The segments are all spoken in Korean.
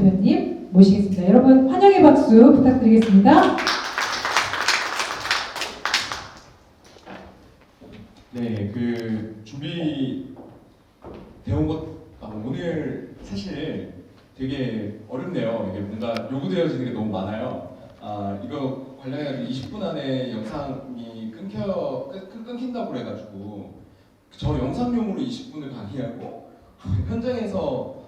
대표님 모시겠습니다. 여러분 환영의 박수 부탁드리겠습니다. 네, 준비 배운 것 오늘 사실 되게 어렵네요. 이게 뭔가 요구되어지는 게 너무 많아요. 이거 관련해서 20분 안에 영상이 끊긴다고 그래가지고 저 영상용으로 20분을 강의하고 현장에서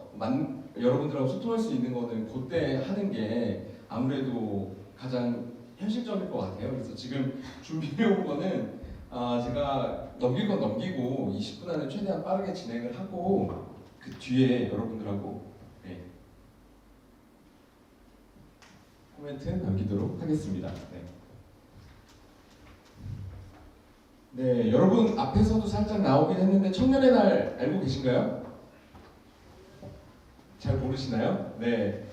여러분들하고 소통할 수 있는 거는 그때 하는 게 아무래도 가장 현실적일 것 같아요. 그래서 지금 준비해온 거는 제가 넘길 건 넘기고 20분 안에 최대한 빠르게 진행을 하고 그 뒤에 여러분들하고 코멘트 남기도록 하겠습니다. 네, 여러분 앞에서도 살짝 나오긴 했는데 청년의 날 알고 계신가요? 잘 모르시나요? 네,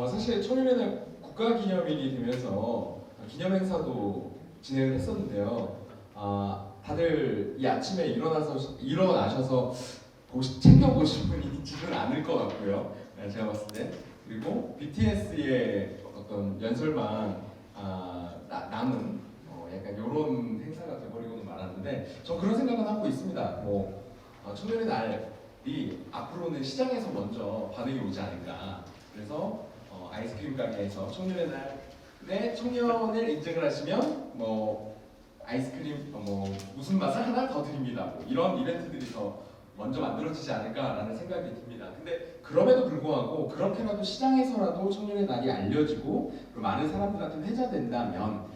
사실 청년의 날 국가기념일이 되면서 기념행사도 진행을 했었는데요. 다들 이 아침에 일어나셔서 챙겨보신 분이지는 않을 것 같고요. 제가 봤을 때. 그리고 BTS의 어떤 연설만 남은 약간 이런 행사가 돼버리고는 말았는데 저 그런 생각은 하고 있습니다. 청년의 날이 앞으로는 시장에서 먼저 반응이 오지 않을까. 그래서 아이스크림 가게에서 청년의 날에 청년을 인증을 하시면 아이스크림 무슨 맛을 하나 더 드립니다. 이런 이벤트들이 더 먼저 만들어지지 않을까라는 생각이 듭니다. 근데 그럼에도 불구하고 그렇게라도 시장에서라도 청년의 날이 알려지고 많은 사람들한테 회자된다면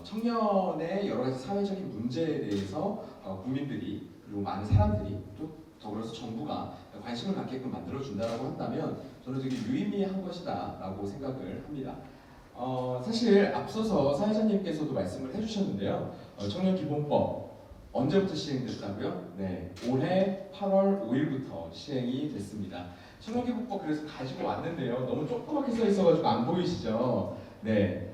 청년의 여러 가지 사회적인 문제에 대해서 국민들이 그리고 많은 사람들이 또 더불어서 정부가 관심을 갖게끔 만들어준다라고 한다면 저는 되게 유의미한 것이다라고 생각을 합니다. 사실 앞서서 사회자님께서도 말씀을 해주셨는데요. 청년기본법 언제부터 시행됐다고요? 네, 올해 8월 5일부터 시행이 됐습니다. 청년기본법 그래서 가지고 왔는데요. 너무 조그맣게 써 있어가지고 안 보이시죠? 네,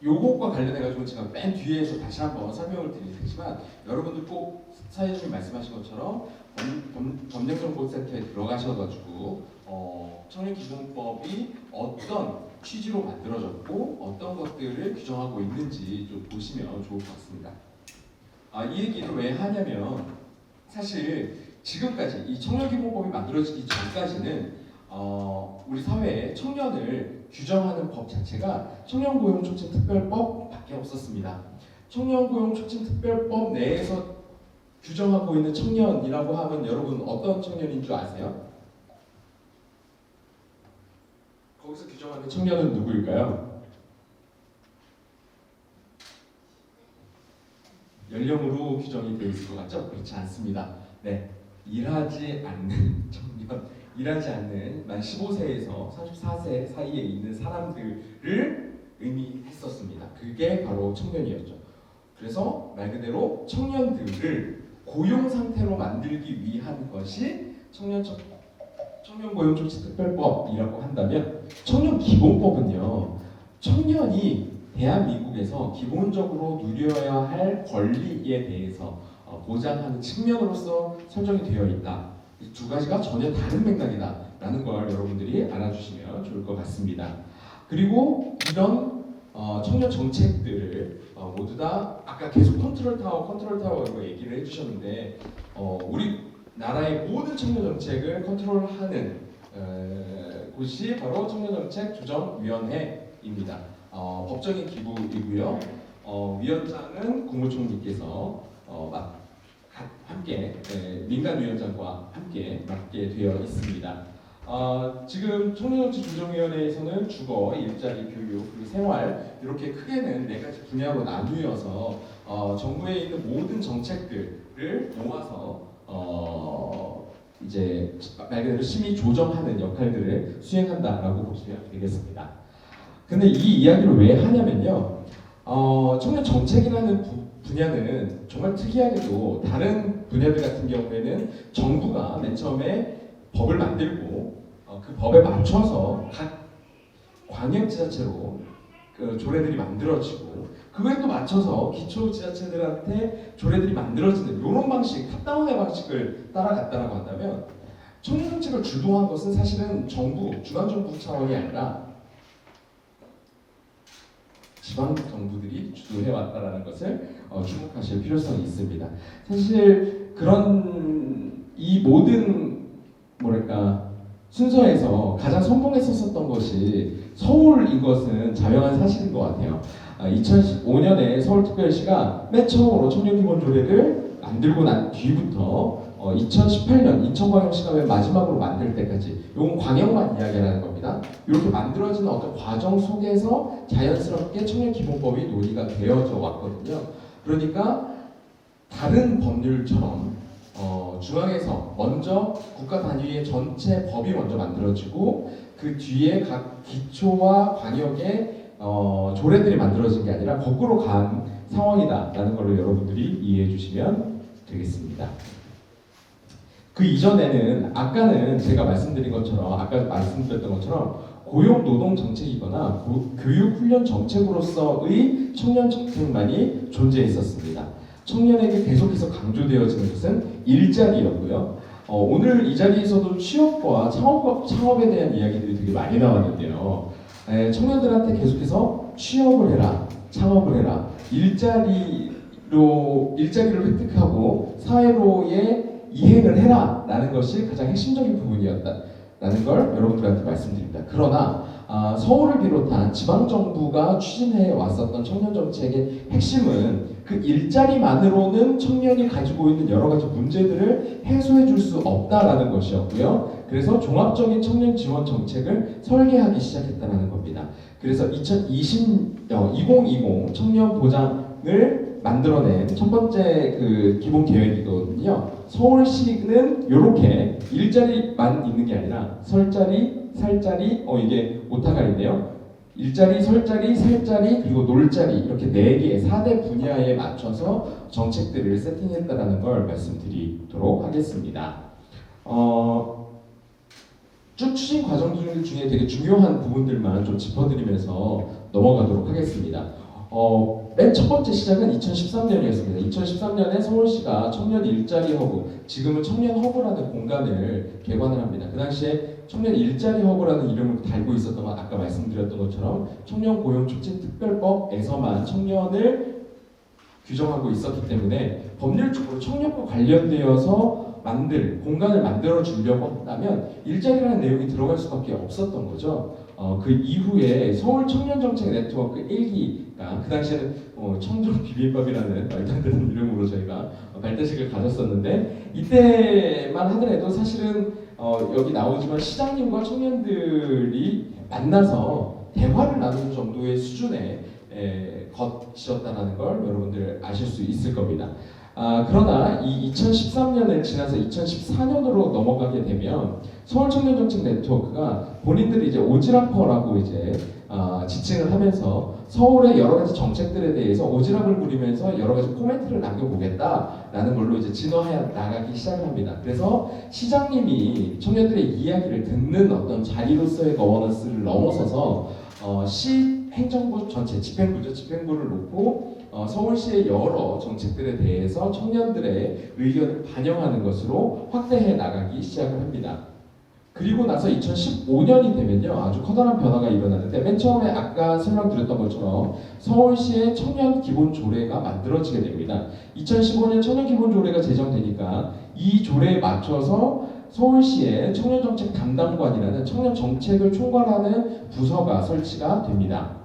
요것과 관련해가지고 제가 맨 뒤에서 다시 한번 설명을 드릴 테지만 여러분들 꼭 사회자님 말씀하신 것처럼 범죄정보센터에 들어가셔가지고 청년기본법이 어떤 취지로 만들어졌고 어떤 것들을 규정하고 있는지 좀 보시면 좋을 것 같습니다. 이 얘기를 왜 하냐면 사실 지금까지 이 청년기본법이 만들어지기 전까지는 우리 사회에 청년을 규정하는 법 자체가 청년고용촉진특별법밖에 없었습니다. 청년고용촉진특별법 내에서 규정하고 있는 청년이라고 하면 여러분 어떤 청년인 줄 아세요? 거기서 규정하는 청년은 누구일까요? 연령으로 규정이 되어 있을 것 같죠? 그렇지 않습니다. 네, 일하지 않는 청년, 일하지 않는 만 15세에서 34세 사이에 있는 사람들을 의미했었습니다. 그게 바로 청년이었죠. 그래서 말 그대로 청년들을 고용 상태로 만들기 위한 것이 청년고용촉진특별법이라고 한다면 청년기본법은요, 청년이 대한민국에서 기본적으로 누려야 할 권리에 대해서 보장하는 측면으로서 설정이 되어 있다. 이 두 가지가 전혀 다른 맥락이다라는 걸 여러분들이 알아주시면 좋을 것 같습니다. 그리고 이런 청년 정책들을 모두 다 아까 계속 컨트롤 타워라고 얘기를 해주셨는데 우리 나라의 모든 청년 정책을 컨트롤하는 곳이 바로 청년정책조정위원회입니다. 법적인 기구이고요. 위원장은 국무총리께서 함께 민간위원장과 함께 맡게 되어 있습니다. 지금 청년정책조정위원회에서는 주거, 일자리, 교육, 그리고 생활 이렇게 크게는 4가지 분야로 나누어서 정부에 있는 모든 정책들을 모아서 이제 말 그대로 심의 조정하는 역할들을 수행한다라고 보시면 되겠습니다. 근데 이 이야기를 왜 하냐면요. 청년 정책이라는 분야는 정말 특이하게도 다른 분야들 같은 경우에는 정부가 맨 처음에 법을 만들고 그 법에 맞춰서 각 광역지자체로 조례들이 만들어지고 그거에 또 맞춰서 기초지자체들한테 조례들이 만들어지는 이런 방식, 탑다운의 방식을 따라갔다라고 한다면 청년 정책을 주도한 것은 사실은 정부, 중앙정부 차원이 아니라 지방 정부들이 주도해왔다라는 것을 주목하실 필요성이 있습니다. 사실 그런 이 모든 뭐랄까 순서에서 가장 선봉했었던 것이 서울인 것은 자명한 사실인 것 같아요. 2015년에 서울특별시가 맨 처음으로 청년기본조례를 만들고 난 뒤부터 2018년 인천광역시가 맨 마지막으로 만들 때까지 이건 광역만 이야기하는 겁니다. 이렇게 만들어지는 어떤 과정 속에서 자연스럽게 청년기본법이 논의가 되어져 왔거든요. 그러니까 다른 법률처럼 중앙에서 먼저 국가 단위의 전체 법이 먼저 만들어지고 그 뒤에 각 기초와 광역의 조례들이 만들어진 게 아니라 거꾸로 간 상황이다라는 것을 여러분들이 이해해 주시면 되겠습니다. 그 이전에는 아까는 제가 말씀드린 것처럼 아까 말씀드렸던 것처럼 고용 노동 정책이거나 교육 훈련 정책으로서의 청년 정책만이 존재했었습니다. 청년에게 계속해서 강조되어지는 것은 일자리였고요. 오늘 이 자리에서도 취업과 창업에 대한 이야기들이 되게 많이 나왔는데요. 청년들한테 계속해서 취업을 해라, 창업을 해라, 일자리를 획득하고 사회로의 이행을 해라 라는 것이 가장 핵심적인 부분이었다라는 걸 여러분들한테 말씀드립니다. 그러나 서울을 비롯한 지방정부가 추진해 왔었던 청년정책의 핵심은 그 일자리만으로는 청년이 가지고 있는 여러 가지 문제들을 해소해 줄 수 없다라는 것이었고요. 그래서 종합적인 청년 지원 정책을 설계하기 시작했다는 겁니다. 그래서 2020 청년 보장을 만들어낸 첫 번째 그 기본 계획이거든요. 서울시는 이렇게 일자리만 있는 게 아니라 설자리, 살자리, 이게 오타가인데요. 일자리, 설자리, 살자리, 그리고 놀자리 이렇게 4개, 4대 분야에 맞춰서 정책들을 세팅했다라는 걸 말씀드리도록 하겠습니다. 쭉 추진 과정 중에 되게 중요한 부분들만 좀 짚어드리면서 넘어가도록 하겠습니다. 맨 첫 번째 시작은 2013년이었습니다. 2013년에 서울시가 청년 일자리 허브, 지금은 청년 허브라는 공간을 개관을 합니다. 그 당시에 청년 일자리 허브라는 이름을 달고 있었던 건 아까 말씀드렸던 것처럼 청년 고용 촉진 특별법에서만 청년을 규정하고 있었기 때문에 법률적으로 청년과 관련되어서 공간을 만들어 주려고 한다면 일자리라는 내용이 들어갈 수밖에 없었던 거죠. 그 이후에 서울 청년정책 네트워크 1기가 그 당시에는 청정 비빔밥이라는 말도 안 되는 이름으로 저희가 발대식을 가졌었는데 이때만 하더라도 사실은 여기 나오지만 시장님과 청년들이 만나서 대화를 나누는 정도의 수준의 것이었다는 걸 여러분들 아실 수 있을 겁니다. 그러나 이 2013년을 지나서 2014년으로 넘어가게 되면 서울청년정책 네트워크가 본인들이 이제 오지랖퍼라고 이제 지칭을 하면서 서울의 여러 가지 정책들에 대해서 오지랖을 부리면서 여러 가지 코멘트를 남겨보겠다라는 걸로 이제 진화해 나가기 시작을 합니다. 그래서 시장님이 청년들의 이야기를 듣는 어떤 자리로서의 거버넌스를 넘어서서 시 행정부 전체 집행부를 놓고 서울시의 여러 정책들에 대해서 청년들의 의견을 반영하는 것으로 확대해 나가기 시작을 합니다. 그리고 나서 2015년이 되면요 아주 커다란 변화가 일어나는데 맨 처음에 아까 설명드렸던 것처럼 서울시의 청년 기본 조례가 만들어지게 됩니다. 2015년 청년 기본 조례가 제정되니까 이 조례에 맞춰서 서울시의 청년정책 담당관이라는 청년 정책을 총괄하는 부서가 설치가 됩니다.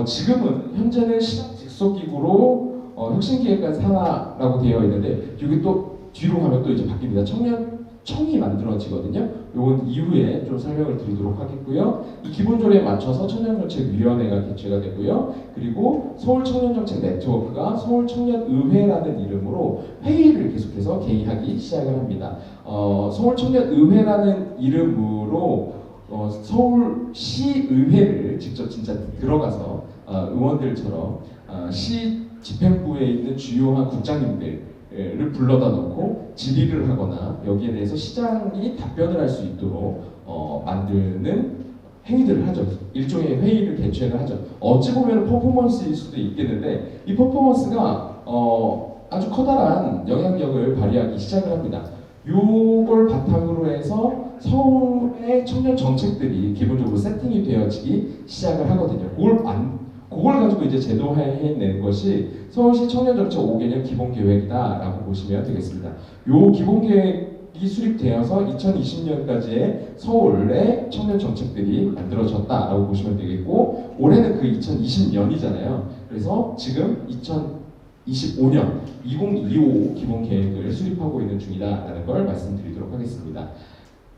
지금은 현재는 시장 직속기구로 혁신기획관 산하라고 되어 있는데 여기 또 뒤로 가면 또 이제 바뀝니다. 청년청이 만들어지거든요. 요건 이후에 좀 설명을 드리도록 하겠고요. 이 기본조례에 맞춰서 청년정책위원회가 개최가 되고요. 그리고 서울청년정책 네트워크가 서울청년의회라는 이름으로 회의를 계속해서 개의하기 시작을 합니다. 서울청년의회라는 이름으로 서울시의회를 직접 진짜 들어가서 의원들처럼 시 집행부에 있는 주요한 국장님들을 불러다 놓고 질의를 하거나 여기에 대해서 시장이 답변을 할 수 있도록 만드는 행위들을 하죠. 일종의 회의를 개최를 하죠. 어찌 보면 퍼포먼스일 수도 있겠는데 이 퍼포먼스가 아주 커다란 영향력을 발휘하기 시작을 합니다. 요걸 바탕으로 해서 서울의 청년 정책들이 기본적으로 세팅이 되어지기 시작을 하거든요. 그걸 가지고 이제 제도화해낸 것이 서울시 청년정책 5개년 기본계획이다라고 보시면 되겠습니다. 요 기본계획이 수립되어서 2020년까지의 서울의 청년 정책들이 만들어졌다라고 보시면 되겠고, 올해는 그 2020년이잖아요. 그래서 지금 2025년 2025 기본계획을 수립하고 있는 중이다라는 걸 말씀드리도록 하겠습니다.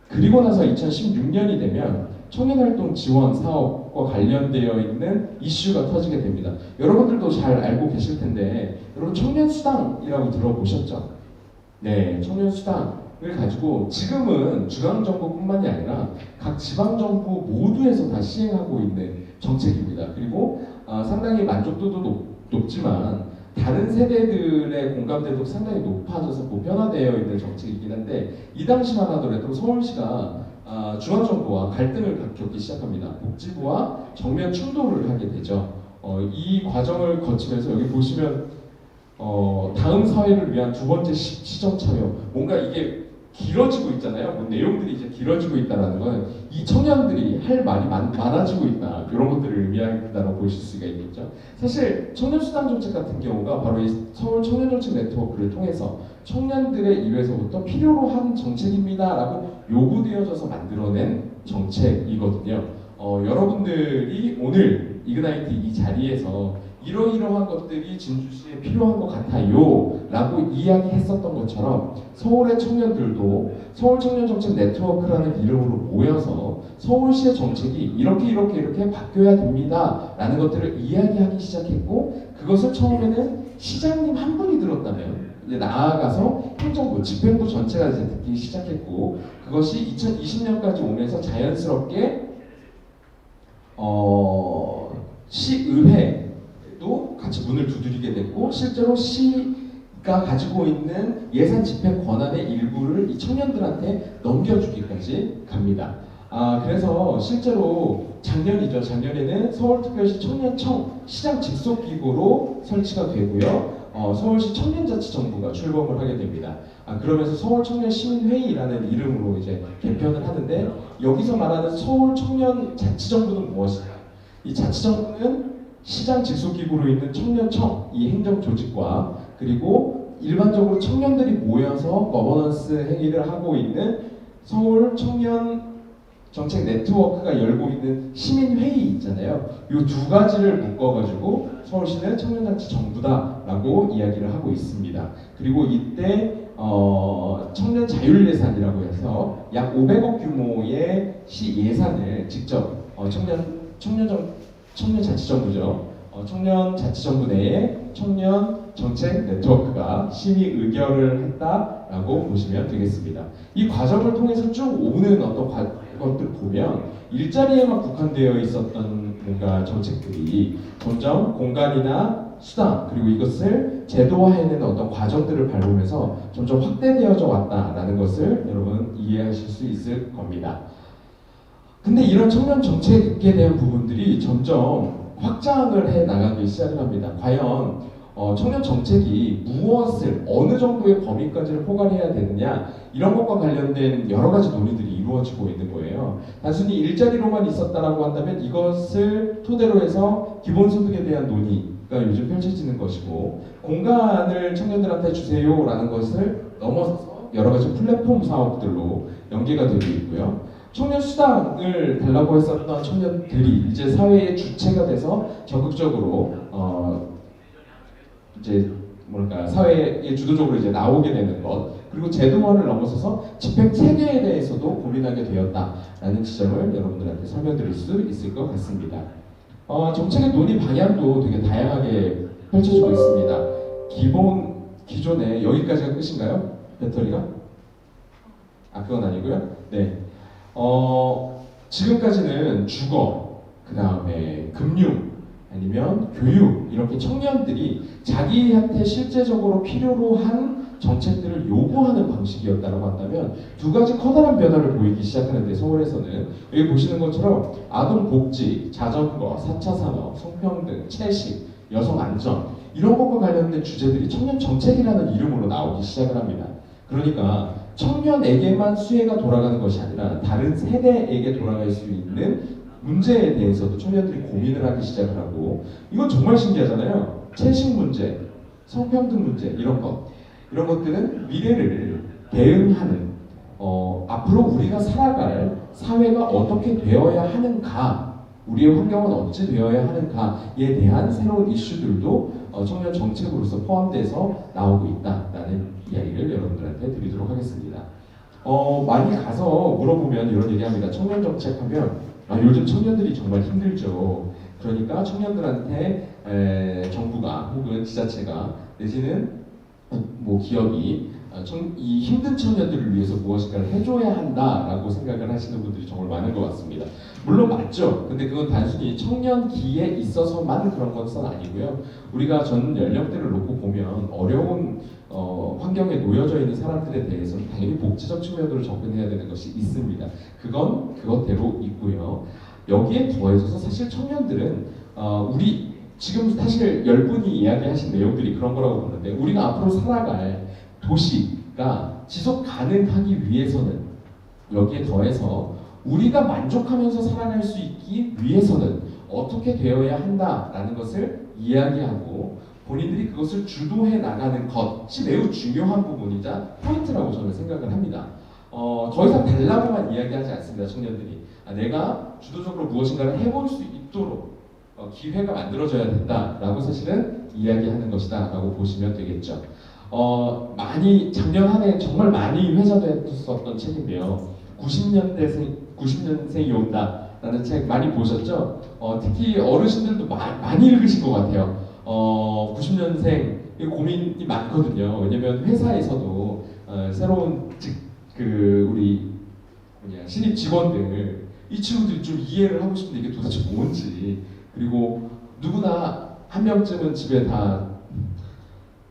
그리고 나서 2016년이 되면 청년활동 지원 사업과 관련되어 있는 이슈가 터지게 됩니다. 여러분들도 잘 알고 계실 텐데, 여러분 청년수당이라고 들어보셨죠? 네, 청년수당을 가지고 지금은 중앙정부뿐만이 아니라 각 지방정부 모두에서 다 시행하고 있는 정책입니다. 그리고 상당히 만족도도 높지만 다른 세대들의 공감대도 상당히 높아져서 보편화되어 있는 정책이긴 한데, 이 당시만 하더라도 서울시가 중앙정부와 갈등을 겪기 시작합니다. 복지부와 정면 충돌을 하게 되죠. 이 과정을 거치면서 여기 보시면 다음 사회를 위한 두 번째 시정 참여, 뭔가 이게 길어지고 있잖아요. 뭐 내용들이 이제 길어지고 있다는 건 이 청년들이 할 말이 많아지고 있다, 이런 것들을 의미한다고 보실 수가 있겠죠. 사실 청년수당 정책 같은 경우가 바로 이 서울 청년정책 네트워크를 통해서 청년들의 입에서부터 필요로 한 정책입니다라고 요구되어져서 만들어낸 정책이거든요. 여러분들이 오늘 이그나이트 이 자리에서 이러이러한 것들이 진주시에 필요한 것 같아요 라고 이야기했었던 것처럼, 서울의 청년들도 서울 청년정책 네트워크라는 이름으로 모여서 서울시의 정책이 이렇게 바뀌어야 됩니다 라는 것들을 이야기하기 시작했고, 그것을 처음에는 시장님 한 분이 들었다면 이제 나아가서 행정부, 집행부 전체가 이제 듣기 시작했고, 그것이 2020년까지 오면서 자연스럽게 시의회도 같이 문을 두드리게 됐고, 실제로 시가 가지고 있는 예산 집행 권한의 일부를 이 청년들한테 넘겨주기까지 갑니다. 그래서 실제로 작년에는 서울특별시 청년청 시장 직속기구로 설치가 되고요. 서울시 청년자치정부가 출범을 하게 됩니다. 그러면서 서울청년시민회의라는 이름으로 이제 개편을 하는데, 여기서 말하는 서울청년자치정부는 무엇이냐? 이 자치정부는 시장 직속기구로 있는 청년청, 이 행정조직과 그리고 일반적으로 청년들이 모여서 거버넌스 행위를 하고 있는 서울 청년 정책 네트워크가 열고 있는 시민회의 있잖아요. 이 두 가지를 묶어가지고 서울시는 청년자치정부다라고 이야기를 하고 있습니다. 그리고 이때 청년 자율예산이라고 해서 약 500억 규모의 시 예산을 직접 청년자치정부죠. 청년자치정부 내에 청년정책 네트워크가 심의 의결을 했다라고 보시면 되겠습니다. 이 과정을 통해서 쭉 오는 어떤 것들 보면 일자리에만 국한되어 있었던 뭔가 정책들이 점점 공간이나 수당, 그리고 이것을 제도화해내는 어떤 과정들을 밟으면서 점점 확대되어져 왔다라는 것을 여러분 이해하실 수 있을 겁니다. 근데 이런 청년 정책에 대한 부분들이 점점 확장을 해 나가기 시작을 합니다. 과연 청년 정책이 무엇을 어느 정도의 범위까지를 포괄해야 되느냐, 이런 것과 관련된 여러 가지 논의들이 이루어지고 있는 거예요. 단순히 일자리로만 있었다라고 한다면 이것을 토대로 해서 기본소득에 대한 논의가 요즘 펼쳐지는 것이고, 공간을 청년들한테 주세요라는 것을 넘어서서 여러 가지 플랫폼 사업들로 연계가 되고 있고요. 청년 수당을 달라고 했었던 청년들이 이제 사회의 주체가 돼서 적극적으로 이제 사회에 주도적으로 이제 나오게 되는 것, 그리고 제도화를 넘어서서 집행 체계에 대해서도 고민하게 되었다라는 지점을 여러분들한테 설명드릴 수 있을 것 같습니다. 정책의 논의 방향도 되게 다양하게 펼쳐지고 있습니다. 기존에 여기까지가 끝인가요? 배터리가? 그건 아니고요. 네. 지금까지는 주거, 그 다음에 금융, 아니면 교육, 이렇게 청년들이 자기한테 실제적으로 필요로 한 정책들을 요구하는 방식이었다고 한다면, 두 가지 커다란 변화를 보이기 시작하는데, 서울에서는 여기 보시는 것처럼 아동복지, 자전거, 4차 산업, 성평등, 채식, 여성 안전, 이런 것과 관련된 주제들이 청년 정책이라는 이름으로 나오기 시작을 합니다. 그러니까 청년에게만 수혜가 돌아가는 것이 아니라 다른 세대에게 돌아갈 수 있는 문제에 대해서도 청년들이 고민을 하기 시작을 하고, 이건 정말 신기하잖아요. 채식 문제, 성평등 문제, 이런 것들은 미래를 대응하는 앞으로 우리가 살아갈 사회가 어떻게 되어야 하는가, 우리의 환경은 어찌 되어야 하는가에 대한 새로운 이슈들도 청년 정책으로서 포함돼서 나오고 있다라는 이야기를 여러분들한테 드리도록 하겠습니다. 많이 가서 물어보면 이런 얘기합니다. 청년 정책 하면 요즘 청년들이 정말 힘들죠. 그러니까 청년들한테 정부가 혹은 지자체가 내지는 뭐 기업이 이 힘든 청년들을 위해서 무엇인가를 해줘야 한다라고 생각을 하시는 분들이 정말 많은 것 같습니다. 물론 맞죠. 근데 그건 단순히 청년기에 있어서만 그런 것은 아니고요. 우리가 전 연령대를 놓고 보면 어려운 환경에 놓여져 있는 사람들에 대해서는 당연히 복지적 측면으로 접근해야 되는 것이 있습니다. 그건 그것대로 있고요. 여기에 더해져서 사실 청년들은 우리 지금 사실 10분이 이야기하신 내용들이 그런 거라고 보는데, 우리가 앞으로 살아갈 도시가 지속 가능하기 위해서는, 여기에 더해서 우리가 만족하면서 살아갈 수 있기 위해서는 어떻게 되어야 한다라는 것을 이야기하고 본인들이 그것을 주도해 나가는 것이 매우 중요한 부분이자 포인트라고 저는 생각을 합니다. 더 이상 달라고만 이야기하지 않습니다. 청년들이 내가 주도적으로 무엇인가를 해볼 수 있도록 기회가 만들어져야 된다라고 사실은 이야기하는 것이다 라고 보시면 되겠죠. 작년 한 해 정말 많이 회자됐었던 책인데요. 90년생이 온다라는 책 많이 보셨죠? 특히 어르신들도 많이 읽으신 것 같아요. 90년생 고민이 많거든요. 왜냐면 회사에서도 새로운 우리 신입 직원들, 이 친구들이 좀 이해를 하고 싶은데 이게 도대체 뭔지, 그리고 누구나 한 명쯤은 집에 다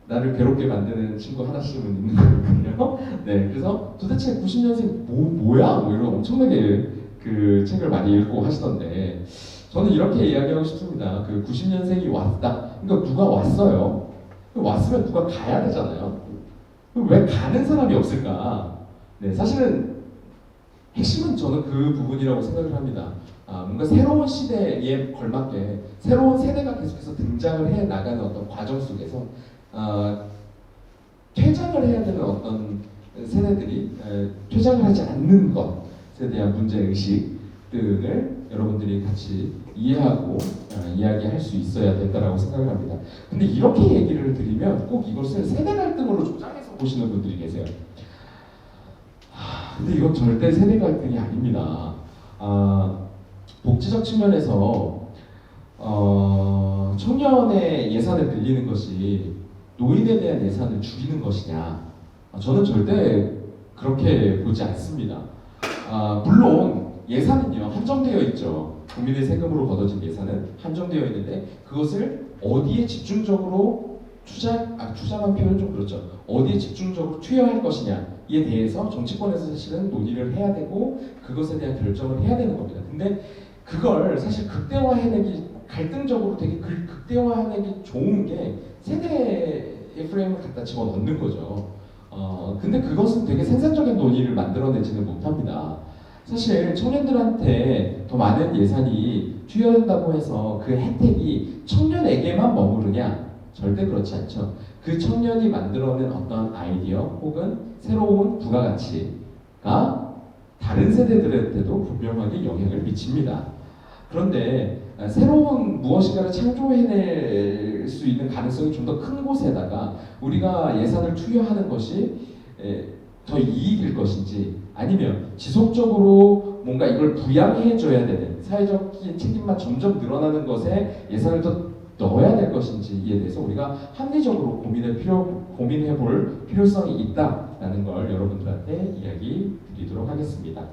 나를 괴롭게 만드는 친구 하나씩은 있는 거거든요. 네, 그래서 도대체 90년생 뭐야? 뭐 이런 엄청나게 그 책을 많이 읽고 하시던데, 저는 이렇게 이야기하고 싶습니다. 그 90년생이 왔다. 그러니까 누가 왔어요. 왔으면 누가 가야 되잖아요. 왜 가는 사람이 없을까? 네, 사실은 핵심은 저는 그 부분이라고 생각을 합니다. 뭔가 새로운 시대에 걸맞게 새로운 세대가 계속해서 등장을 해 나가는 어떤 과정 속에서 퇴장을 해야 되는 어떤 세대들이 퇴장을 하지 않는 것에 대한 문제의식들을 여러분들이 같이 이해하고 이야기할 수 있어야 된다고 생각을 합니다. 근데 이렇게 얘기를 드리면 꼭 이것을 세대 갈등으로 조장해서 보시는 분들이 계세요. 근데 이건 절대 세대 갈등이 아닙니다. 복지적 측면에서 청년의 예산을 늘리는 것이 노인에 대한 예산을 줄이는 것이냐? 저는 절대 그렇게 보지 않습니다. 물론 예산은요 한정되어 있죠. 국민의 세금으로 걷어진 예산은 한정되어 있는데 그것을 어디에 집중적으로 투자한 표현 좀 그렇죠. 어디에 집중적으로 투여할 것이냐에 대해서 정치권에서 사실은 논의를 해야 되고 그것에 대한 결정을 해야 되는 겁니다. 근데 그걸 사실 극대화해내기, 갈등적으로 되게 극대화해내기 좋은 게 세대의 프레임을 갖다 집어넣는 거죠. 근데 그것은 되게 생산적인 논의를 만들어내지는 못합니다. 사실 청년들한테 더 많은 예산이 투여된다고 해서 그 혜택이 청년에게만 머무르냐? 절대 그렇지 않죠. 그 청년이 만들어낸 어떤 아이디어 혹은 새로운 부가가치가 다른 세대들한테도 분명하게 영향을 미칩니다. 그런데 새로운 무엇인가를 창조해낼 수 있는 가능성이 좀 더 큰 곳에다가 우리가 예산을 투여하는 것이 더 이익일 것인지, 아니면 지속적으로 뭔가 이걸 부양해줘야 되는 사회적 책임만 점점 늘어나는 것에 예산을 더 넣어야 될 것인지에 대해서 우리가 합리적으로 고민해볼 필요성이 있다라는 걸 여러분들한테 이야기 드리도록 하겠습니다.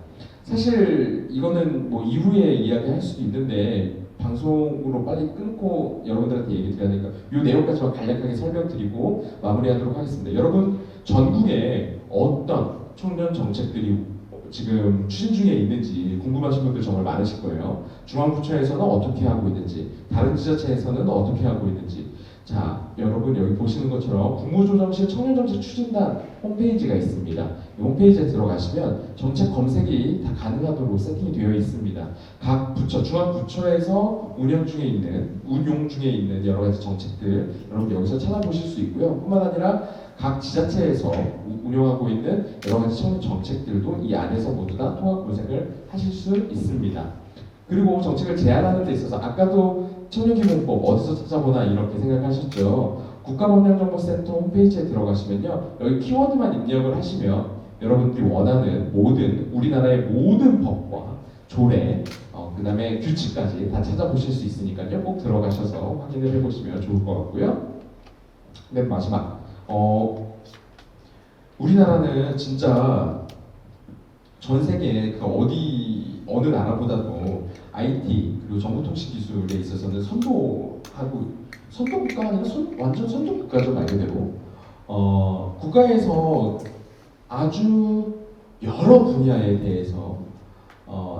사실 이거는 뭐 이후에 이야기할 수도 있는데 방송으로 빨리 끊고 여러분들한테 얘기 드려야 되니까 이 내용까지만 간략하게 설명드리고 마무리하도록 하겠습니다. 여러분, 전국에 어떤 청년 정책들이 지금 추진 중에 있는지 궁금하신 분들 정말 많으실 거예요. 중앙부처에서는 어떻게 하고 있는지, 다른 지자체에서는 어떻게 하고 있는지, 자, 여러분 여기 보시는 것처럼 국무조정실 청년정책 추진단 홈페이지가 있습니다. 이 홈페이지에 들어가시면 정책 검색이 다 가능하도록 세팅이 되어 있습니다. 각 부처, 중앙부처에서 운용 중에 있는 여러 가지 정책들 여러분 여기서 찾아보실 수 있고요. 뿐만 아니라 각 지자체에서 운영하고 있는 여러 가지 청년 정책들도 이 안에서 모두 다 통합 검색을 하실 수 있습니다. 그리고 정책을 제안하는 데 있어서 아까도 청년기본법 어디서 찾아보나 이렇게 생각하셨죠. 국가법령정보센터 홈페이지에 들어가시면요. 여기 키워드만 입력을 하시면 여러분들이 원하는 모든 우리나라의 모든 법과 조례, 그 다음에 규칙까지 다 찾아보실 수 있으니까요. 꼭 들어가셔서 확인을 해보시면 좋을 것 같고요. 맨 마지막, 우리나라는 진짜 전 세계 그 어느 나라보다도 IT 그리고 정보통신 기술에 있어서는 선도 국가가 아니라 완전 선도 국가죠 말 그대로. 국가에서 아주 여러 분야에 대해서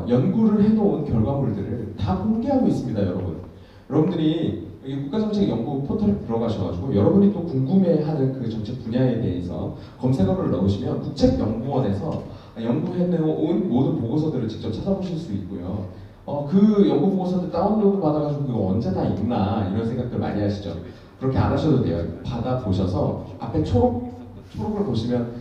연구를 해놓은 결과물들을 다 공개하고 있습니다, 여러분. 여러분들이 여기 국가정책연구 포털에 들어가셔가지고 여러분이 또 궁금해하는 그 정책 분야에 대해서 검색어를 넣으시면 국책연구원에서 연구해놓은 모든 보고서들을 직접 찾아보실 수 있고요. 그 연구 보고서들 다운로드 받아가지고 그거 언제 다 읽나 이런 생각들 많이 하시죠. 그렇게 안 하셔도 돼요. 받아 보셔서 앞에 초록을 보시면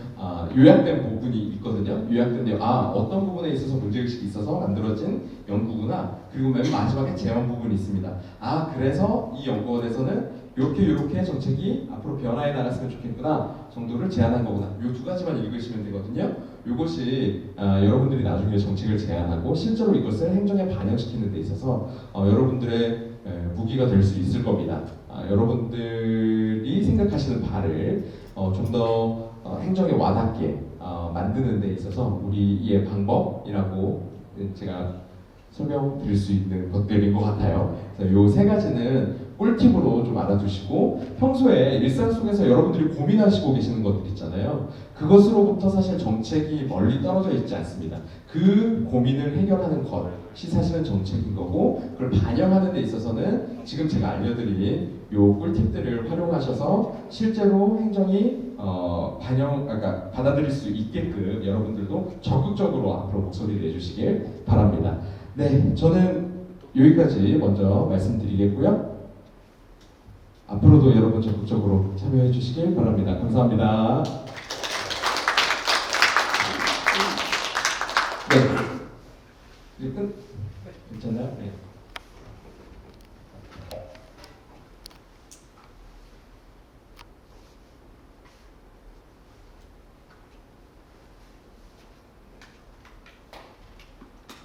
요약된 부분이 있거든요. 요약된 내용, 어떤 부분에 있어서 문제의식이 있어서 만들어진 연구구나. 그리고 맨 마지막에 제안 부분이 있습니다. 그래서 이 연구원에서는 이렇게 정책이 앞으로 변화해 나갔으면 좋겠구나 정도를 제안한 거구나. 요 두 가지만 읽으시면 되거든요. 이것이 여러분들이 나중에 정책을 제안하고 실제로 이것을 행정에 반영시키는 데 있어서 여러분들의 무기가 될 수 있을 겁니다. 여러분들이 생각하시는 바를 좀 더 행정에 와닿게 만드는 데 있어서 우리의 방법이라고 제가 설명드릴 수 있는 것들인 것 같아요. 그래서 이 세 가지는 꿀팁으로 좀 알아두시고 평소에 일상 속에서 여러분들이 고민하시고 계시는 것들 있잖아요. 그것으로부터 사실 정책이 멀리 떨어져 있지 않습니다. 그 고민을 해결하는 것이 사실은 정책인 거고 그걸 반영하는 데 있어서는 지금 제가 알려드린 요 꿀팁들을 활용하셔서 실제로 행정이 그러니까 받아들일 수 있게끔 여러분들도 적극적으로 앞으로 목소리를 내주시길 바랍니다. 네, 저는 여기까지 먼저 말씀드리겠고요. 앞으로도 여러분 적극적으로 참여해 주시길 바랍니다. 감사합니다. 네, 이제 끝? 괜찮나요? 네.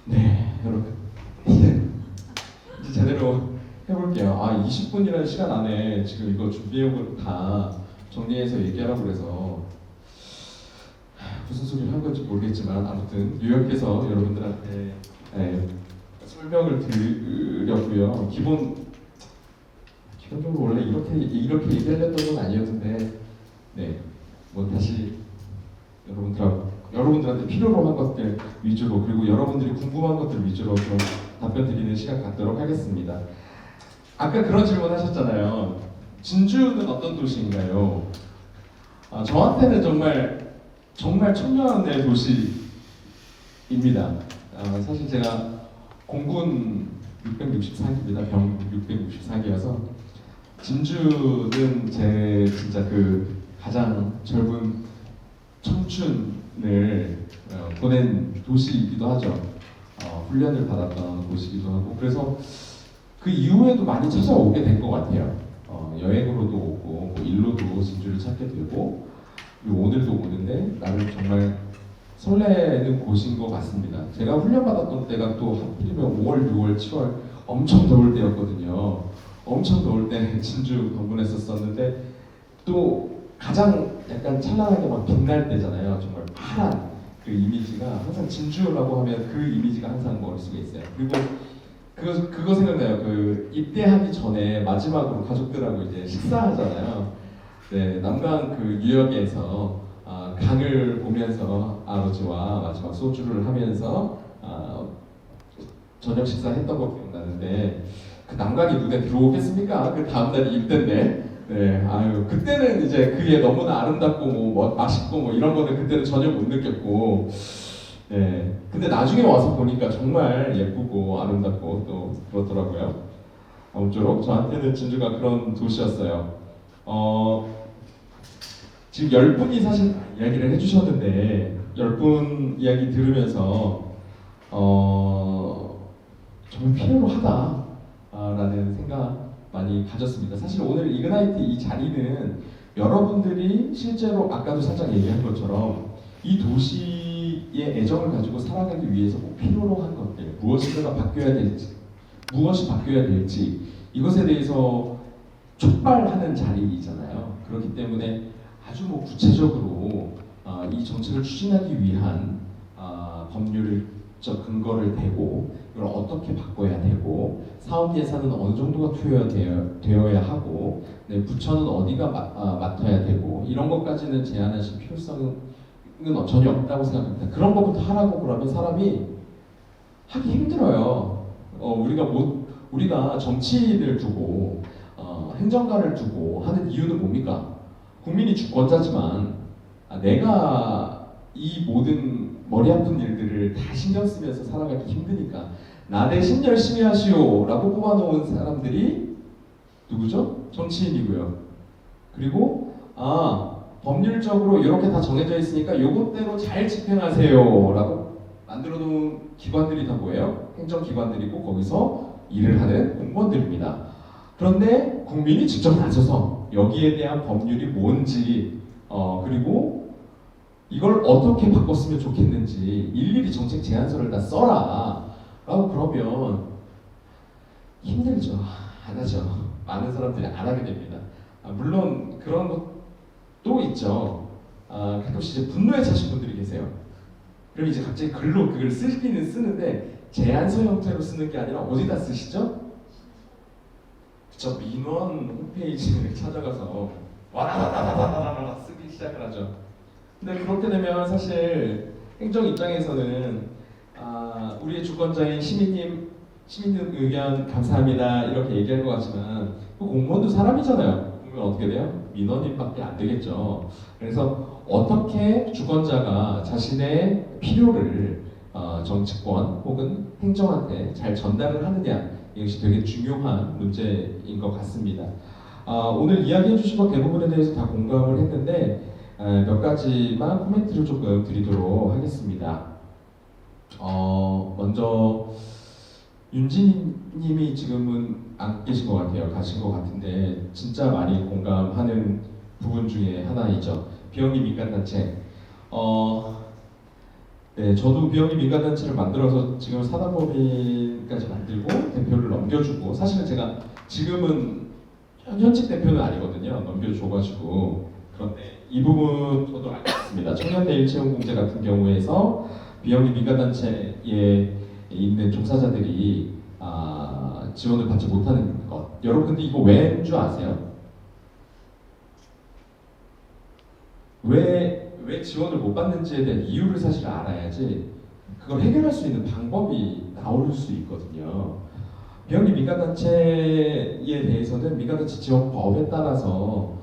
네, 여러분. 이제 제대로 해볼게요. 20분이라는 시간 안에 지금 이거 준비해온 걸 다 정리해서 얘기하라고 그래서 무슨 소리를 한 건지 모르겠지만 아무튼 요약해서 여러분들한테 설명을 드렸고요. 기본적으로 원래 이렇게 얘기하려던 건 아니었는데 뭐 다시 여러분들한테 필요로 한 것들 위주로 그리고 여러분들이 궁금한 것들 위주로 좀 답변 드리는 시간 갖도록 하겠습니다. 아까 그런 질문 하셨잖아요. 진주는 어떤 도시인가요? 저한테는 정말 청년의 도시입니다. 사실 제가 공군 664기입니다. 병 664기여서 진주는 제 진짜 그 가장 젊은 청춘을 보낸 도시이기도 하죠. 훈련을 받았던 곳이기도 하고 그래서 그 이후에도 많이 찾아오게 된 것 같아요. 여행으로도 오고 뭐 일로도 진주를 찾게 되고 그리고 오늘도 오는데 나를 정말 설레는 곳인 것 같습니다. 제가 훈련받았던 때가 또 하필이면 5월, 6월, 7월 엄청 더울 때였거든요. 엄청 더울 때 진주 방문했었는데 또 가장 약간 찬란하게 막 빛날 때잖아요. 정말 파란 그 이미지가 항상 진주라고 하면 그 이미지가 항상 머릿속에 있어요. 그리고 그거 생각나요. 그 입대하기 전에 마지막으로 가족들하고 이제 식사하잖아요. 네, 남강 그 유역에서 강을 보면서 아버지와 마지막 소주를 하면서 저녁 식사했던 거 기억나는데 그 남각이 눈에 들어오겠습니까? 그 다음날 입대인데 네, 아유 그때는 이제 그게 너무나 아름답고 뭐 맛있고 뭐 이런 거는 그때는 전혀 못 느꼈고 네, 근데 나중에 와서 보니까 정말 예쁘고 아름답고 또 그렇더라고요. 아무쪼록 저한테는 진주가 그런 도시였어요. 지금 10분이 사실 이야기를 해주셨는데 10분 이야기 들으면서 정말 필요로 하다라는 생각 많이 가졌습니다. 사실 오늘 이그나이트 이 자리는 여러분들이 실제로 아까도 살짝 얘기한 것처럼 이 도시의 애정을 가지고 살아가기 위해서 꼭 필요로 한 것들 무엇인가가 바뀌어야 될지 무엇이 바뀌어야 될지 이것에 대해서 촉발하는 자리이잖아요. 그렇기 때문에 아주 뭐 구체적으로 이 정책을 추진하기 위한 법률적 근거를 대고 이걸 어떻게 바꿔야 되고 사업 예산은 어느 정도가 투여되어야 하고 네, 부처는 어디가 맡아야 되고 이런 것까지는 제안하실 필요성은 전혀 없다고 생각합니다. 그런 것부터 하라고 그러면 사람이 하기 힘들어요. 우리가 정치인을 두고 행정가를 두고 하는 이유는 뭡니까? 국민이 주권자지만 내가 이 모든 머리 아픈 일들을 다 신경 쓰면서 살아가기 힘드니까 나 대신 열심히 하시오라고 뽑아놓은 사람들이 누구죠? 정치인이고요. 그리고 법률적으로 이렇게 다 정해져 있으니까 요것대로 잘 집행하세요라고 만들어놓은 기관들이 다 뭐예요? 행정기관들이고 거기서 일을 하는 공무원들입니다. 그런데 국민이 직접 나서서 여기에 대한 법률이 뭔지 그리고 이걸 어떻게 바꿨으면 좋겠는지 일일이 정책 제안서를 다 써라 라고 그러면 힘들죠. 안 하죠. 많은 사람들이 안 하게 됩니다. 물론 그런 것도 있죠. 가끔씩 이제 분노에 차신 분들이 계세요. 그럼 이제 갑자기 글로 그걸 쓰기는 쓰는데 제안서 형태로 쓰는 게 아니라 어디다 쓰시죠? 그쵸, 민원 홈페이지를 찾아가서 와라라라라라라 쓰기 시작을 하죠. 근데 그렇게 되면 사실 행정 입장에서는 우리의 주권자인 시민님 의견 감사합니다 이렇게 얘기할 것 같지만 그 공무원도 사람이잖아요. 그러면 어떻게 돼요? 민원인밖에 안 되겠죠. 그래서 어떻게 주권자가 자신의 필요를 정치권 혹은 행정한테 잘 전달을 하느냐 이것이 되게 중요한 문제인 것 같습니다. 오늘 이야기해 주신 것 대부분에 대해서 다 공감을 했는데 몇 가지만 코멘트를 조금 드리도록 하겠습니다. 먼저 윤진님이 지금은 안 계신 것 같아요. 가신 것 같은데 진짜 많이 공감하는 부분 중에 하나이죠. 비영리 민간단체. 네, 저도 비영리 민간단체를 만들어서 지금 사단법인까지 만들고 대표를 넘겨주고 사실은 제가 지금은 현직 대표는 아니거든요. 넘겨줘가지고 그런데 이 부분 저도 알겠습니다. 청년내일채용공제 같은 경우에서 비영리 민간단체에 있는 종사자들이 지원을 받지 못하는 것. 여러분 근데 이거 왜인 줄 아세요? 왜 지원을 못 받는지에 대한 이유를 사실 알아야지 그걸 해결할 수 있는 방법이 나올 수 있거든요. 비영리 민간단체에 대해서는 민간단체 지원법에 따라서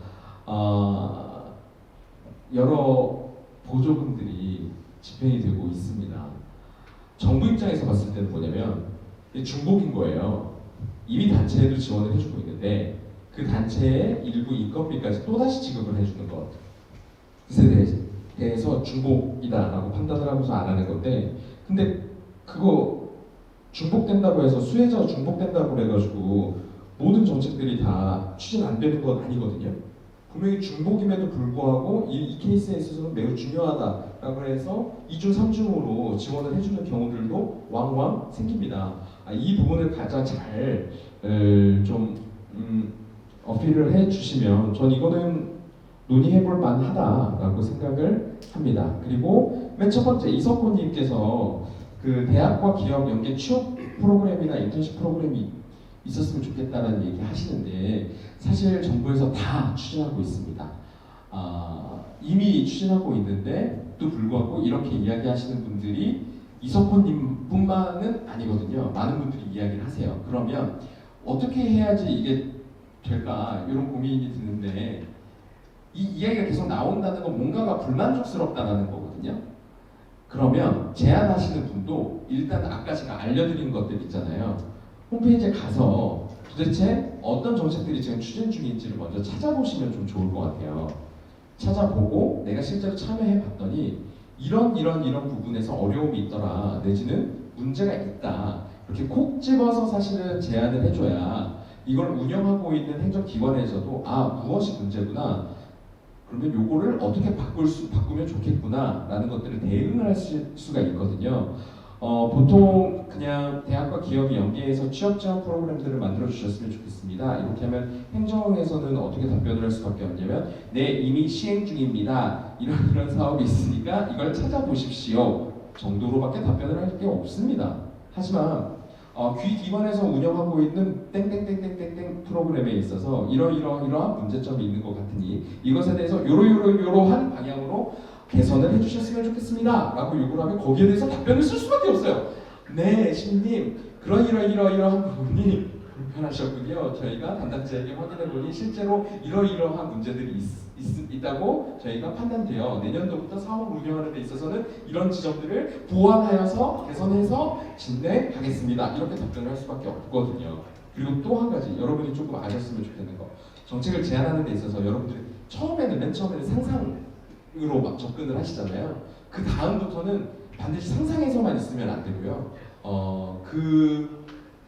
여러 보조금들이 집행이 되고 있습니다. 정부 입장에서 봤을 때는 뭐냐면 중복인 거예요. 이미 단체에도 지원을 해주고 있는데 그 단체의 일부 인건비까지 또다시 지급을 해주는 것에 대해서 중복이다라고 판단을 하고서 안 하는 건데 근데 그거 중복된다고 해서 수혜자가 중복된다고 해가지고 모든 정책들이 다 추진 안 되는 건 아니거든요. 분명히 중복임에도 불구하고 이 케이스에 있어서는 매우 중요하다라고 해서 2중, 3중으로 지원을 해주는 경우들도 왕왕 생깁니다. 이 부분을 가장 잘 좀 어필을 해주시면 전 이거는 논의해볼 만하다라고 생각을 합니다. 그리고 맨 첫 번째 이석호님께서 그 대학과 기업 연계 취업 프로그램이나 인턴십 프로그램이 있었으면 좋겠다는 얘기 하시는데 사실 정부에서 다 추진하고 있습니다. 이미 추진하고 있는데 또 불구하고 이렇게 이야기하시는 분들이 이석호님뿐만은 아니거든요. 많은 분들이 이야기를 하세요. 그러면 어떻게 해야지 이게 될까 이런 고민이 드는데 이 이야기가 계속 나온다는 건 뭔가가 불만족스럽다는 거거든요. 그러면 제안하시는 분도 일단 아까 제가 알려드린 것들 있잖아요. 홈페이지에 가서 도대체 어떤 정책들이 지금 추진 중인지를 먼저 찾아보시면 좀 좋을 것 같아요. 찾아보고 내가 실제로 참여해 봤더니 이런 부분에서 어려움이 있더라 내지는 문제가 있다 이렇게 콕 집어서 사실은 제안을 해줘야 이걸 운영하고 있는 행정기관에서도 아 무엇이 문제구나 그러면 요거를 어떻게 바꾸면 좋겠구나 라는 것들을 대응을 할 수가 있거든요. 보통 그냥 대학과 기업이 연계해서 취업 지원 프로그램들을 만들어 주셨으면 좋겠습니다. 이렇게 하면 행정에서는 어떻게 답변을 할 수밖에 없냐면 네 이미 시행 중입니다. 이런 사업이 있으니까 이걸 찾아보십시오 정도로밖에 답변을 할 게 없습니다. 하지만 기관에서 운영하고 있는 땡땡땡땡땡땡 프로그램에 있어서 이러한 문제점이 있는 것 같으니 이것에 대해서 요러한 방향으로 개선을 해주셨으면 좋겠습니다 라고 요구를 하면 거기에 대해서 답변을 쓸 수밖에 없어요. 네 시민님 이러한 부분이 불편하셨군요. 저희가 담당자에게 확인해보니 실제로 이러한 문제들이 있다고 저희가 판단돼요. 내년도부터 사업을 운영하는 데 있어서는 이런 지점들을 보완하여서 개선해서 진행하겠습니다. 이렇게 답변을 할 수밖에 없거든요. 그리고 또 한 가지 여러분이 조금 아셨으면 좋겠는 거 정책을 제안하는 데 있어서 여러분들이 맨 처음에는 상상으로 막 접근을 하시잖아요. 그 다음부터는 반드시 상상에서만 있으면 안 되고요. 그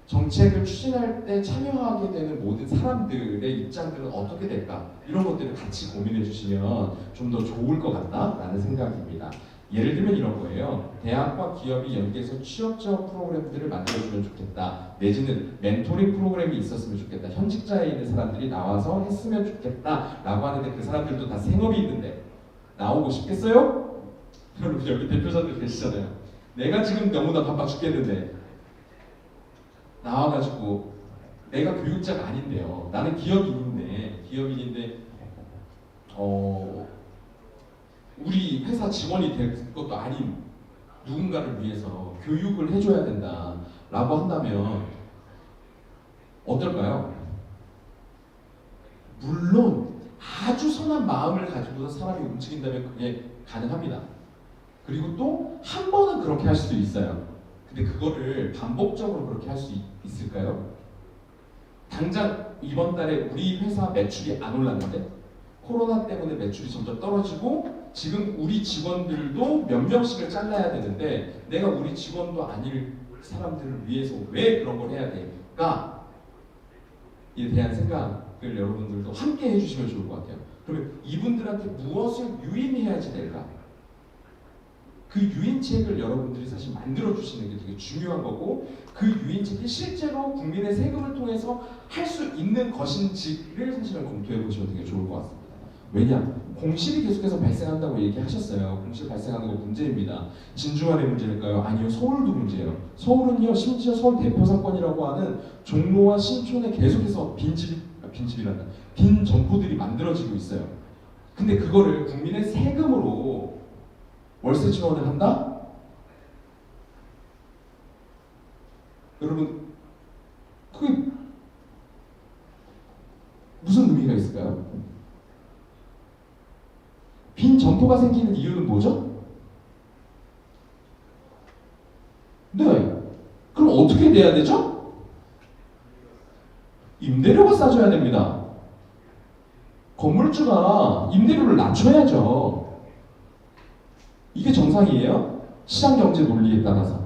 정책을 추진할 때 참여하게 되는 모든 사람들의 입장들은 어떻게 될까 이런 것들을 같이 고민해 주시면 좀 더 좋을 것 같다라는 생각입니다. 예를 들면 이런 거예요. 대학과 기업이 연계해서 취업 지원 프로그램들을 만들어주면 좋겠다. 내지는 멘토링 프로그램이 있었으면 좋겠다. 현직자에 있는 사람들이 나와서 했으면 좋겠다라고 하는데 그 사람들도 다 생업이 있는데 나오고 싶겠어요? 여러분 여기 대표자들 계시잖아요. 내가 지금 너무나 바빠 죽겠는데 나와가지고 내가 교육자가 아닌데요. 나는 기업인인데 우리 회사 직원이 될 것도 아닌 누군가를 위해서 교육을 해줘야 된다라고 한다면 어떨까요? 물론 아주 선한 마음을 가지고서 사람이 움직인다면 그게 가능합니다. 그리고 또 한 번은 그렇게 할 수도 있어요. 근데 그거를 반복적으로 그렇게 할 수 있을까요? 당장 이번 달에 우리 회사 매출이 안 올랐는데 코로나 때문에 매출이 점점 떨어지고 지금 우리 직원들도 몇 명씩을 잘라야 되는데 내가 우리 직원도 아닐 사람들을 위해서 왜 그런 걸 해야 될까? 에 대한 생각을 여러분들도 함께 해주시면 좋을 것 같아요. 그러면 이분들한테 무엇을 유인해야지 될까? 그 유인책을 여러분들이 사실 만들어주시는 게 되게 중요한 거고 그 유인책이 실제로 국민의 세금을 통해서 할 수 있는 것인지를 사실은 검토해 보시면 되게 좋을 것 같습니다. 왜냐? 공실이 계속해서 발생한다고 얘기하셨어요. 공실 발생하는 거 문제입니다. 진주만의 문제일까요? 아니요. 서울도 문제예요. 서울은요. 심지어 서울 대표 사건이라고 하는 종로와 신촌에 계속해서 빈 점포들이 만들어지고 있어요. 근데 그거를 국민의 세금으로 월세 지원을 한다? 여러분 그게 무슨 의미가 있을까요? 빈 점포가 생기는 이유는 뭐죠? 네. 그럼 어떻게 돼야 되죠? 임대료가 싸져야 됩니다. 건물주가 임대료를 낮춰야죠. 이게 정상이에요? 시장경제 논리에 따라서.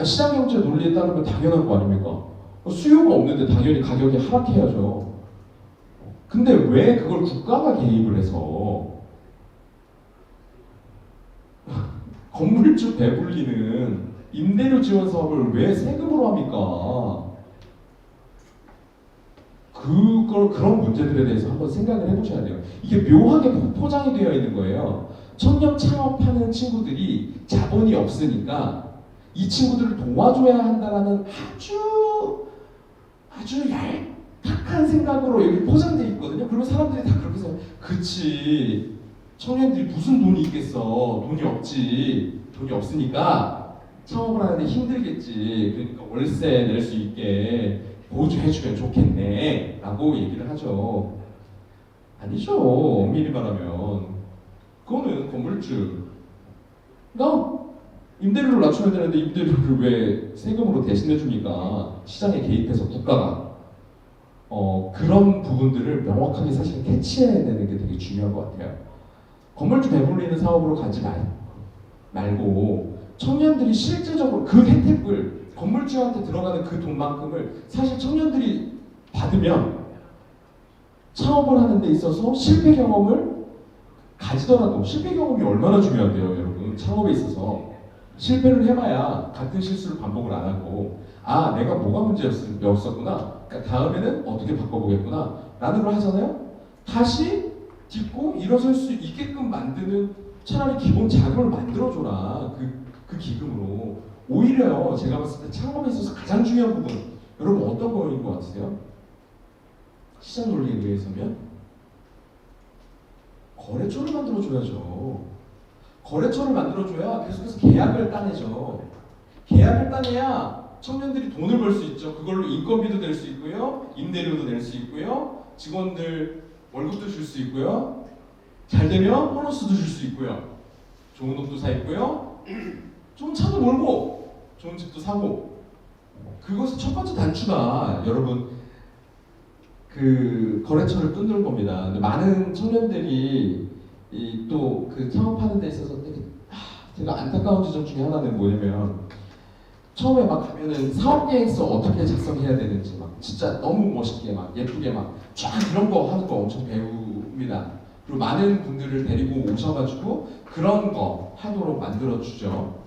시장경제 논리에 따르면 당연한 거 아닙니까? 수요가 없는데 당연히 가격이 하락해야죠. 근데 왜 그걸 국가가 개입을 해서 건물주 배불리는 임대료 지원 사업을 왜 세금으로 합니까? 그런 문제들에 대해서 한번 생각을 해보셔야 돼요. 이게 묘하게 포장이 되어 있는 거예요. 청년 창업하는 친구들이 자본이 없으니까 이 친구들을 도와줘야 한다라는 아주 얄팍한 생각으로 여기 포장되어 있거든요. 그리고 사람들이 다 그렇게 생각해요. 그치, 청년들이 무슨 돈이 있겠어. 돈이 없지. 돈이 없으니까 창업을 하는데 힘들겠지. 그러니까 월세 낼 수 있게 보조해주면 좋겠네 라고 얘기를 하죠. 아니죠. 엄밀히 말하면 그거는 건물주가 임대료를 낮춰야 되는데 임대료를 왜 세금으로 대신해 줍니까? 시장에 개입해서 국가가 그런 부분들을 명확하게 사실 캐치해내는 게 되게 중요한 것 같아요. 건물주 배불리는 사업으로 가지 말고 청년들이 실제적으로 그 혜택을 건물주한테 들어가는 그 돈만큼을 사실 청년들이 받으면 창업을 하는 데 있어서 실패 경험을 가지더라도 실패 경험이 얼마나 중요한데요, 여러분. 창업에 있어서 실패를 해봐야 같은 실수를 반복을 안 하고 아 내가 뭐가 문제였었구나 그러니까 다음에는 어떻게 바꿔보겠구나 라는 걸 하잖아요. 다시 딛고 일어설 수 있게끔 만드는 차라리 기본 자금을 만들어줘라. 그 기금으로. 오히려 제가 봤을 때 창업에 있어서 가장 중요한 부분 여러분 어떤 거인 것 같으세요? 시장 논리에 의해서면 거래처를 만들어줘야죠. 거래처를 만들어줘야 계속해서 계약을 따내죠. 계약을 따내야 청년들이 돈을 벌 수 있죠. 그걸로 인건비도 낼 수 있고요. 임대료도 낼 수 있고요. 직원들 월급도 줄 수 있고요. 잘 되면 보너스도 줄 수 있고요. 좋은 옷도 사 입고요. 좋은 차도 몰고 좋은 집도 사고. 그것의 첫 번째 단추가 여러분 그 거래처를 뚫는 겁니다. 근데 많은 청년들이 또 그 창업하는 데 있어서 되게 제가 안타까운 지점 중에 하나는 뭐냐면 처음에 막 가면은 사업 계획서 어떻게 작성해야 되는지 막 진짜 너무 멋있게 막 예쁘게 막 쫙 그런 거 하는 거 엄청 배웁니다. 그리고 많은 분들을 데리고 오셔가지고 그런 거 하도록 만들어 주죠.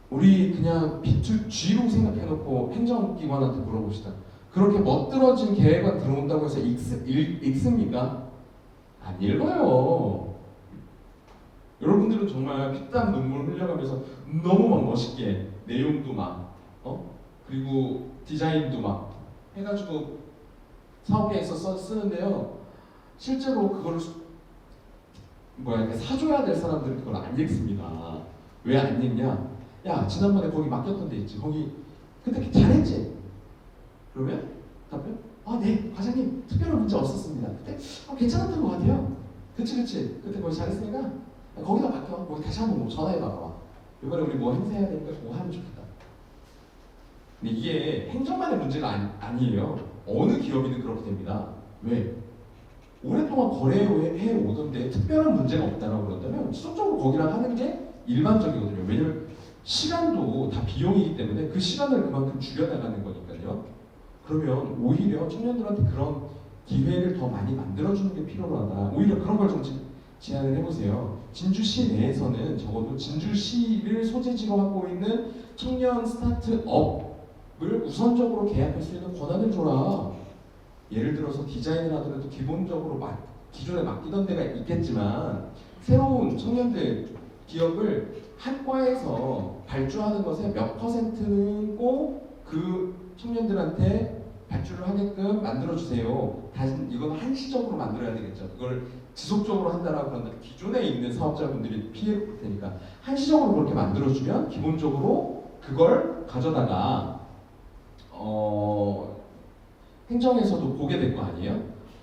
우리 그냥 B2G로 생각해놓고 행정기관한테 물어봅시다. 그렇게 멋들어진 계획안 들어온다고 해서 읽습니까? 안 읽어요. 여러분들은 정말 피땀 눈물 흘려가면서 너무 막 멋있게 내용도 막 그리고 디자인도 막 해가지고 사업계획서 쓰는데요. 실제로 그걸 사줘야 될 사람들은 그걸 안 읽습니다. 왜 안 읽냐? 야 지난번에 거기 맡겼던 데 있지. 거기 그때 잘했지? 그러면 답변? 아 네 과장님 특별한 문제 없었습니다. 그때 괜찮았던 것 같아요. 그치 그때 거기 잘했으니까 거기다 맡겨. 거기 다시 한번 뭐 전화해봐봐. 이번에 우리 뭐 행사해야 되니까 그거 하면 좋겠다. 근데 이게 행정만의 문제가 아니에요. 어느 기업이든 그렇게 됩니다. 왜? 오랫동안 거래해 오던데 특별한 문제가 없다라고 그런다면 지속적으로 거기랑 하는 게 일반적이거든요. 왜냐면 시간도 다 비용이기 때문에 그 시간을 그만큼 줄여나가는 거니까요. 그러면 오히려 청년들한테 그런 기회를 더 많이 만들어주는 게 필요하다. 오히려 그런 걸 좀 제안을 해보세요. 진주시 내에서는 적어도 진주시를 소재지로 하고 있는 청년 스타트업을 우선적으로 계약할 수 있는 권한을 줘라. 예를 들어서 디자인을 하더라도 기본적으로 기존에 맡기던 데가 있겠지만 새로운 청년들 기업을 한 과에서 발주하는 것에 몇 퍼센트는 꼭 그 청년들한테 발주를 하게끔 만들어주세요. 다시 이건 한시적으로 만들어야 되겠죠. 그걸 지속적으로 한다라고 그런다면 기존에 있는 사업자분들이 피해를 볼 테니까 한시적으로 그렇게 만들어주면 기본적으로 그걸 가져다가 행정에서도 보게 될 거 아니에요?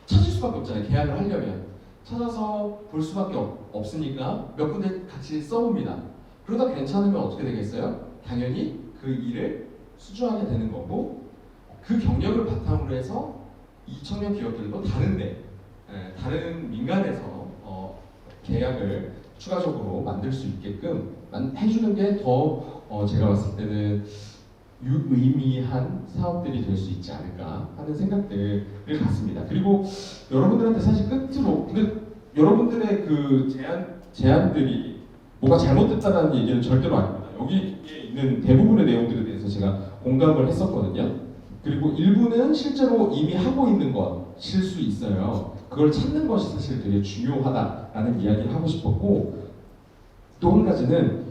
찾을 수밖에 없잖아요. 계약을 하려면 찾아서 볼 수밖에 없으니까 몇 군데 같이 써봅니다. 그러다 괜찮으면 어떻게 되겠어요? 당연히 그 일을 수주하게 되는 거고 그 경력을 바탕으로 해서 이 청년 기업들도 다른 민간에서 계약을 추가적으로 만들 수 있게끔 해주는 게 더 제가 봤을 때는 유의미한 사업들이 될 수 있지 않을까 하는 생각들을 갖습니다. 그리고 여러분들한테 사실 끝으로 근데 여러분들의 그 제안들이 뭐가 잘못됐다는 얘기는 절대로 아닙니다. 여기에 있는 대부분의 내용들에 대해서 제가 공감을 했었거든요. 그리고 일부는 실제로 이미 하고 있는 것일 수 있어요. 그걸 찾는 것이 사실 되게 중요하다라는 이야기를 하고 싶었고 또 한 가지는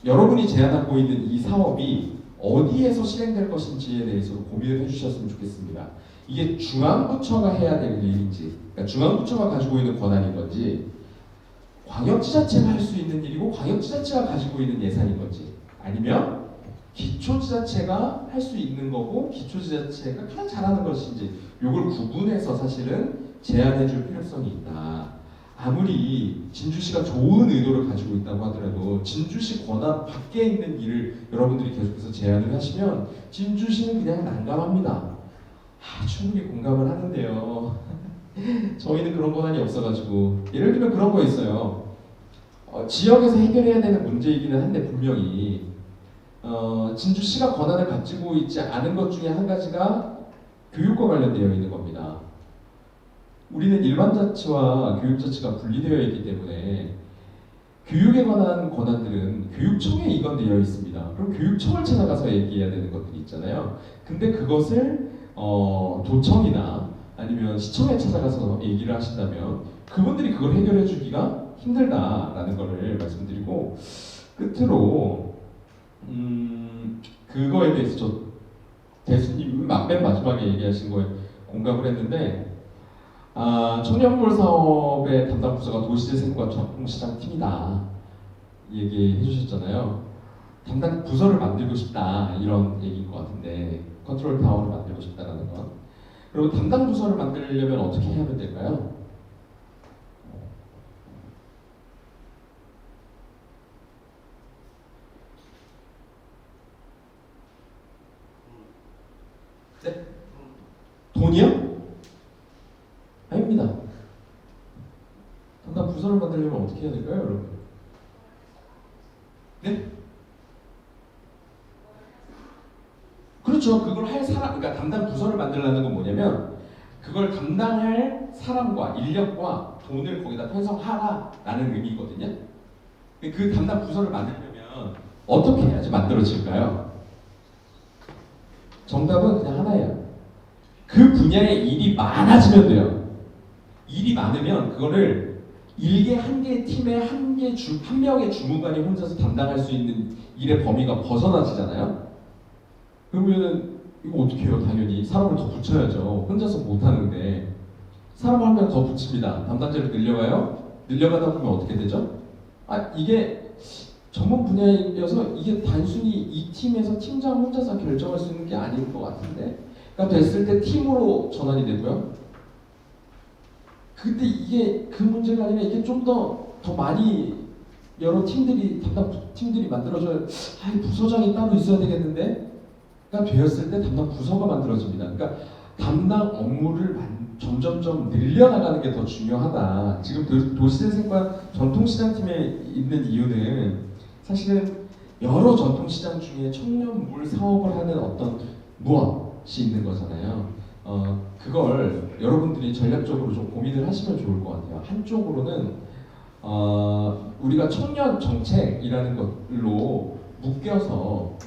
여러분이 제안하고 있는 이 사업이 어디에서 실행될 것인지에 대해서 고민을 해주셨으면 좋겠습니다. 이게 중앙부처가 해야 될 일인지, 그러니까 중앙부처가 가지고 있는 권한인 건지, 광역지자체가 할 수 있는 일이고 광역지자체가 가지고 있는 예산인 건지, 아니면 기초지자체가 할 수 있는 거고 기초지자체가 가장 잘하는 것인지, 요걸 구분해서 사실은 제안해 줄 필요성이 있다. 아무리 진주시가 좋은 의도를 가지고 있다고 하더라도 진주시 권한 밖에 있는 일을 여러분들이 계속해서 제안을 하시면 진주시는 그냥 난감합니다. 충분히 공감을 하는데요. 저희는 그런 권한이 없어가지고, 예를 들면 그런 거 있어요. 지역에서 해결해야 되는 문제이기는 한데 분명히 진주시가 권한을 가지고 있지 않은 것 중에 한 가지가 교육과 관련되어 있는 겁니다. 우리는 일반자치와 교육자치가 분리되어 있기 때문에 교육에 관한 권한들은 교육청에 이관되어 있습니다. 그럼 교육청을 찾아가서 얘기해야 되는 것들이 있잖아요. 근데 그것을 도청이나 아니면 시청에 찾아가서 얘기를 하신다면 그분들이 그걸 해결해 주기가 힘들다라는 것을 말씀드리고, 끝으로 그거에 대해서 저 대수님 맨 마지막에 얘기하신 거에 공감을 했는데, 청년몰 사업의 담당 부서가 도시재생과 전통시장 팀이다 얘기해 주셨잖아요. 담당 부서를 만들고 싶다 이런 얘기인 것 같은데, 컨트롤 타워를 만들고 싶다라는 건. 그리고 담당 부서를 만들려면 어떻게 해야 될까요? 네? 돈이요? 아닙니다. 담당 부서를 만들려면 어떻게 해야 될까요, 여러분? 네? 그렇죠. 그걸 할 사람, 그러니까 담당 부서를 만들려는 건 뭐냐면 그걸 담당할 사람과 인력과 돈을 거기다 편성하라라는 의미거든요. 그 담당 부서를 만들려면 어떻게 해야지 만들어질까요? 정답은 그냥 하나예요. 그 분야의 일이 많아지면 돼요. 일이 많으면 그거를 일개 한 개의 팀에 한 명의 주무관이 혼자서 담당할 수 있는 일의 범위가 벗어나지잖아요. 그러면은 이거 어떻게 해요? 당연히 사람을 더 붙여야죠. 혼자서 못 하는데 사람 한 명 더 붙입니다. 담당자를 늘려가요. 늘려가다 보면 어떻게 되죠? 이게 전문 분야여서 이게 단순히 이 팀에서 팀장 혼자서 결정할 수 있는 게 아닌 것 같은데, 그러니까 됐을 때 팀으로 전환이 되고요. 근데 이게 그 문제가 아니라 이게 좀 더 많이 여러 팀들이 담당 팀들이 만들어져야, 부서장이 따로 있어야 되겠는데, 가 되었을 때 담당 부서가 만들어집니다. 그러니까 담당 업무를 점점점 늘려나가는 게 더 중요하다. 지금 도시재생과 전통시장팀에 있는 이유는 사실은 여러 전통시장 중에 청년몰 사업을 하는 어떤 무엇이 있는 거잖아요. 그걸 여러분들이 전략적으로 좀 고민을 하시면 좋을 것 같아요. 한쪽으로는 우리가 청년 정책이라는 것로 묶여서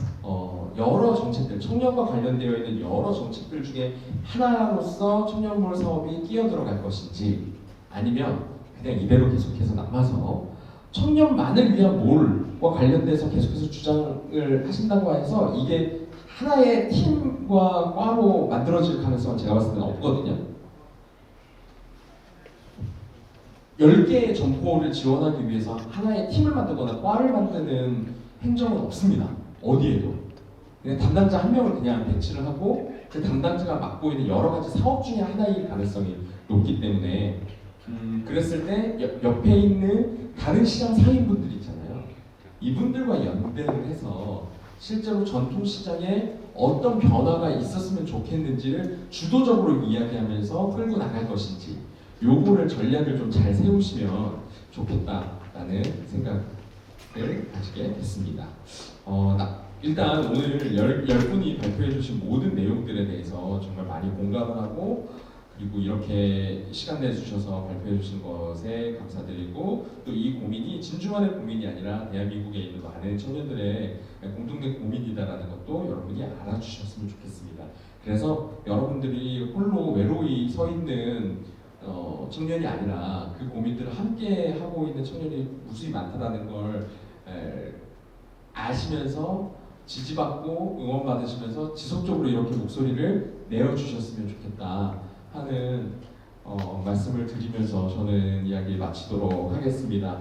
여러 정책들, 청년과 관련되어 있는 여러 정책들 중에 하나로서 청년몰 사업이 끼어들어갈 것인지, 아니면 그냥 이대로 계속해서 남아서 청년만을 위한 몰과 관련돼서 계속해서 주장을 하신다고 해서 이게 하나의 팀과 과로 만들어질 가능성은 제가 봤을 때는 없거든요. 10개의 점포를 지원하기 위해서 하나의 팀을 만들거나 과를 만드는 행정은 없습니다. 어디에도. 그냥 담당자 한 명을 그냥 배치를 하고 그 담당자가 맡고 있는 여러 가지 사업 중에 하나일 가능성이 높기 때문에 그랬을 때 옆에 있는 다른 시장 상인분들 있잖아요. 이분들과 연대를 해서 실제로 전통시장에 어떤 변화가 있었으면 좋겠는지를 주도적으로 이야기하면서 끌고 나갈 것인지, 요거를 전략을 좀 잘 세우시면 좋겠다라는 생각을 가지게 됐습니다. 일단 오늘 10분이 발표해 주신 모든 내용들에 대해서 정말 많이 공감을 하고, 그리고 이렇게 시간 내주셔서 발표해 주신 것에 감사드리고, 또 이 고민이 진주만의 고민이 아니라 대한민국에 있는 많은 청년들의 공동된 고민이다라는 것도 여러분이 알아주셨으면 좋겠습니다. 그래서 여러분들이 홀로 외로이 서 있는 청년이 아니라 그 고민들을 함께 하고 있는 청년이 무수히 많다는 걸 아시면서 지지받고 응원받으시면서 지속적으로 이렇게 목소리를 내어주셨으면 좋겠다 하는 말씀을 드리면서 저는 이야기 마치도록 하겠습니다.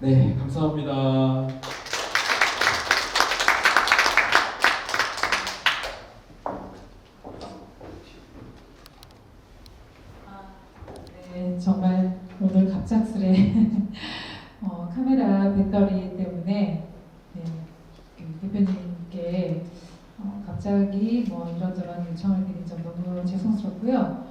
네, 감사합니다. 네, 정말 오늘 갑작스레 카메라 배터리 때문에 네, 그 대표님께 갑자기 뭐 이런저런 요청을 드린 점 너무 죄송스럽고요.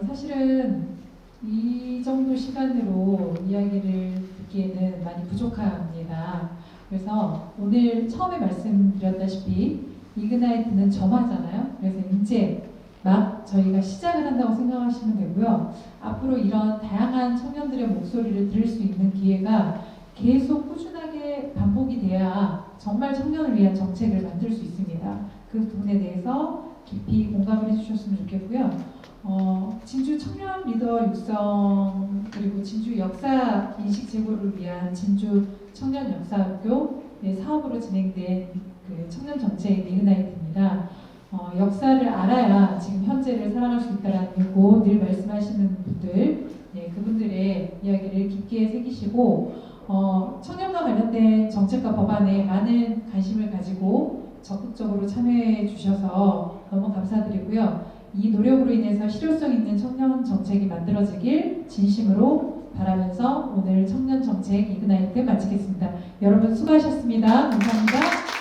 사실은 이 정도 시간으로 이야기를 듣기에는 많이 부족합니다. 그래서 오늘 처음에 말씀드렸다시피 이그나이트는 점화잖아요. 그래서 이제 막 저희가 시작을 한다고 생각하시면 되고요. 앞으로 이런 다양한 청년들의 목소리를 들을 수 있는 기회가 계속 꾸준하게 반복이 돼야 정말 청년을 위한 정책을 만들 수 있습니다. 그 부분에 대해서 깊이 공감을 해주셨으면 좋겠고요. 진주 청년 리더 육성 그리고 진주 역사 인식 제고를 위한 진주 청년 역사학교의 사업으로 진행된 그 청년 정책 이그나이트입니다. 역사를 알아야 지금 현재를 살아갈 수 있다는 거 늘 말씀하시는 분들, 그분들의 이야기를 깊게 새기시고 청년과 관련된 정책과 법안에 많은 관심을 가지고 적극적으로 참여해 주셔서 너무 감사드리고요. 이 노력으로 인해서 실효성 있는 청년 정책이 만들어지길 진심으로 바라면서 오늘 청년 정책 이그나이트 마치겠습니다. 여러분 수고하셨습니다. 감사합니다.